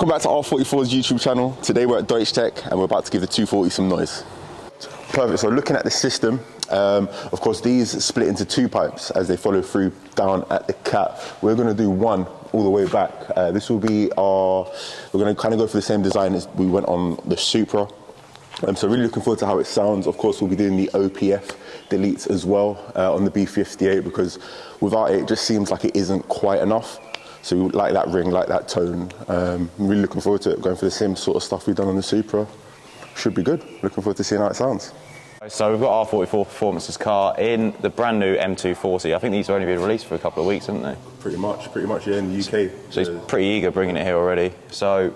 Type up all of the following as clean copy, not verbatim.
Welcome back to R44's YouTube channel. Today we're at Deutsche Tech and we're about to give the 240 some noise. Perfect, so looking at the system, of course these split into two pipes as they follow through down at the cap. We're going to do one all the way back. This will be we're going to kind of go for the same design as we went on the Supra. So really looking forward to how it sounds. Of course we'll be doing the OPF deletes as well on the B58 because without it, it just seems like it isn't quite enough. So we like that ring, like that tone. I'm really looking forward to it, going for the same sort of stuff we've done on the Supra. Should be good. Looking forward to seeing how it sounds. So we've got R44 Performance's car in the brand new M240. I think these have only been released for a couple of weeks, haven't they? Pretty much, yeah, in the UK. So he's pretty eager bringing it here already. So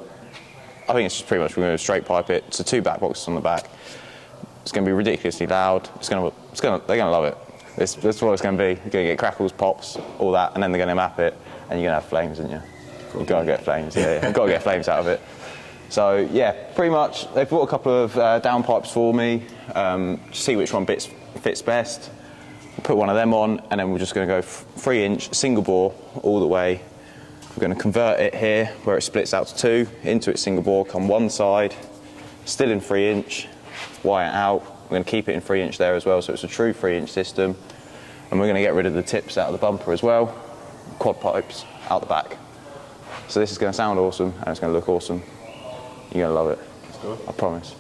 I think it's just pretty much we're going to straight pipe it. So two back boxes on the back. It's going to be ridiculously loud. They're going to love it. That's what it's going to be. You're going to get crackles, pops, all that, and then they're going to map it, and you're going to have flames, aren't you? You've got to get flames, yeah. You've got to get flames out of it. So yeah, pretty much they've brought a couple of downpipes for me, to see which one fits best. Put one of them on, and then we're just going to go 3-inch single bore all the way. We're going to convert it here where it splits out to 2 into its single bore, come one side, still in 3-inch, wire out. We're going to keep it in 3-inch there as well, so it's a true 3-inch system. And we're going to get rid of the tips out of the bumper as well, quad pipes out the back. So this is going to sound awesome and it's going to look awesome. You're going to love it. Let's go. I promise.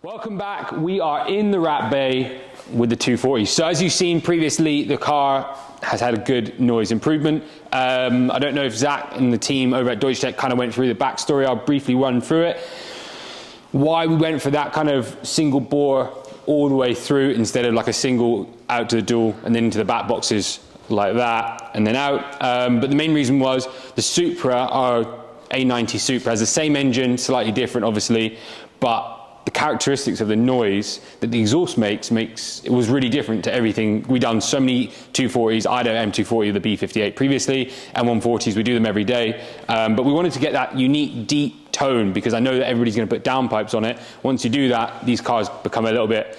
Welcome back. We are in the Rat Bay with the 240. So as you've seen previously, the car has had a good noise improvement. I don't know if Zach and the team over at Deutsche Tech kind of went through the backstory. I'll briefly run through it. Why we went for that kind of single bore all the way through instead of like a single out to the dual and then into the back boxes like that and then out. But the main reason was the Supra, our A90 Supra, has the same engine, slightly different obviously, but the characteristics of the noise that the exhaust makes it was really different to everything. We've done so many 240s. I had an M240 the B58 previously, M140s, we do them every day. But we wanted to get that unique deep tone because I know that everybody's going to put downpipes on it. Once you do that, these cars become a little bit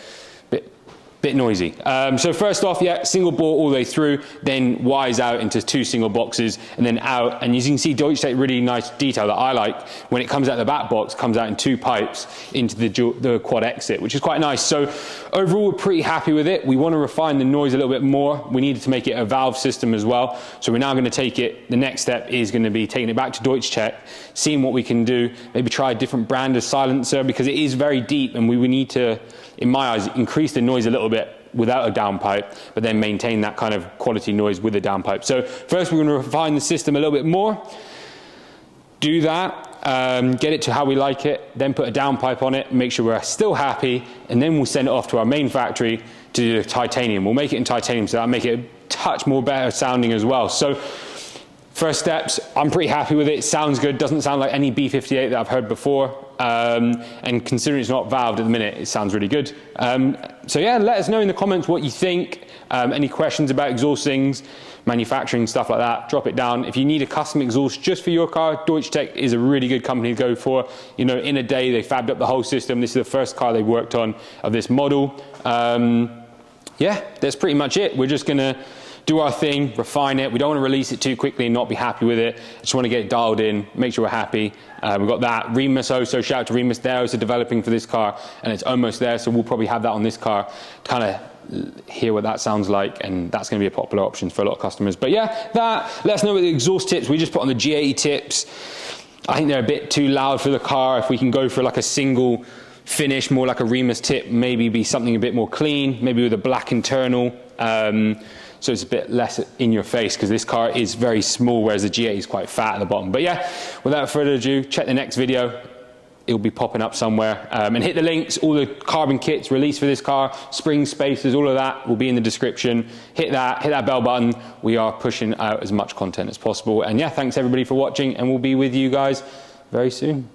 noisy. So first off, yeah, single bore all the way through, then wires out into 2 single boxes and then out. And as you can see, Deutsche Tech really nice detail that I like. When it comes out the back box, comes out in 2 pipes into the quad exit, which is quite nice. So overall, we're pretty happy with it. We want to refine the noise a little bit more. We needed to make it a valve system as well. So we're now going to take it. The next step is going to be taking it back to Deutsche Tech, seeing what we can do, maybe try a different brand of silencer because it is very deep and we would need to, in my eyes, increase the noise a little bit without a downpipe, but then maintain that kind of quality noise with a downpipe. So first we're going to refine the system a little bit more. Do that. get it to how we like it, then put a downpipe on it, make sure we're still happy, and then we'll send it off to our main factory to do the titanium. We'll make it in titanium, so that'll make it a touch more better sounding as well. So first steps, I'm pretty happy with it. It sounds good, doesn't sound like any B58 that I've heard before. And considering it's not valved at the minute, it sounds really good. So yeah, let us know in the comments what you think. Any questions about exhaustings, manufacturing, stuff like that, drop it down. If you need a custom exhaust just for your car, Deutsche Tech is a really good company to go for. You know, in a day, they fabbed up the whole system. This is the first car they've worked on of this model. Yeah, that's pretty much it. We're just gonna do our thing, refine it. We don't want to release it too quickly and not be happy with it. Just want to get it dialed in, make sure we're happy. We've got that. Remus also, shout out to Remus, they're also developing for this car, and it's almost there, so we'll probably have that on this car to kind of hear what that sounds like, and that's going to be a popular option for a lot of customers. But yeah, let us know what the exhaust tips. We just put on the G80 tips. I think they're a bit too loud for the car. If we can go for like a single finish, more like a Remus tip, maybe be something a bit more clean, maybe with a black internal. So it's a bit less in your face, because this car is very small, whereas the G8 is quite fat at the bottom. But yeah, without further ado, check the next video. It'll be popping up somewhere. And hit the links, all the carbon kits released for this car, spring spacers, all of that will be in the description. Hit that bell button. We are pushing out as much content as possible. And yeah, thanks everybody for watching, and we'll be with you guys very soon.